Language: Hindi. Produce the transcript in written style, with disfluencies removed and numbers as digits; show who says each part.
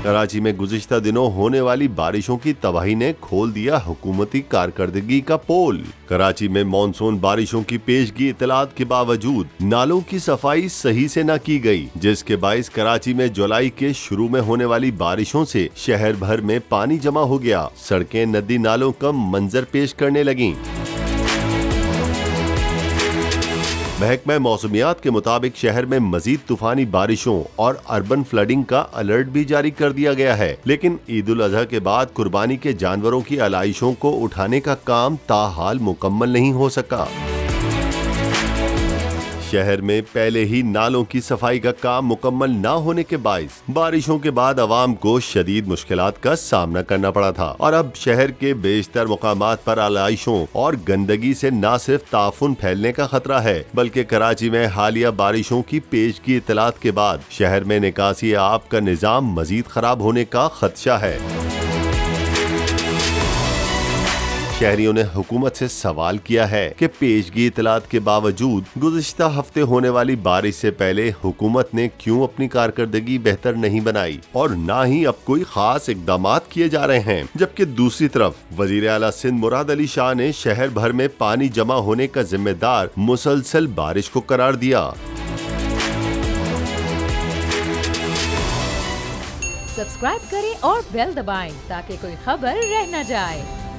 Speaker 1: कराची में गुज़िश्ता दिनों होने वाली बारिशों की तबाही ने खोल दिया हुकूमती कारकर्दगी का पोल। कराची में मॉनसून बारिशों की पेशगी इतलात के बावजूद नालों की सफाई सही से न की गई, जिसके बाइस कराची में जुलाई के शुरू में होने वाली बारिशों से शहर भर में पानी जमा हो गया। सड़कें नदी नालों का मंजर पेश करने लगीं। महकमा मौसमियात के मुताबिक शहर में मजीद तूफानी बारिशों और अर्बन फ्लडिंग का अलर्ट भी जारी कर दिया गया है, लेकिन ईद उल अजहा के बाद कुर्बानी के जानवरों की आलाइशों को उठाने का काम ताहाल मुकम्मल नहीं हो सका। शहर में पहले ही नालों की सफाई का काम मुकम्मल न होने के बाइस बारिशों के बाद आवाम को शदीद मुश्किलात का सामना करना पड़ा था और अब शहर के बेशतर मुकामात पर आलाइशों और गंदगी से न सिर्फ ताफुन फैलने का खतरा है, बल्कि कराची में हालिया बारिशों की पेशगी इतलात के बाद शहर में निकासी आब का निजाम मजीद खराब होने का खदशा है। शहरियों ने हुकूमत से सवाल किया है कि पेशगी इतलात के बावजूद गुज़िश्ता हफ्ते होने वाली बारिश से पहले हुकूमत ने क्यों अपनी कारकर्दगी बेहतर नहीं बनाई और ना ही अब कोई खास इकदामात किए जा रहे हैं। जबकि दूसरी तरफ वजीर आला सिंध मुराद अली शाह ने शहर भर में पानी जमा होने का जिम्मेदार मुसलसल बारिश को करार दिया।
Speaker 2: सब्सक्राइब करें और बेल दबाएं ताकि कोई खबर रह न जाए।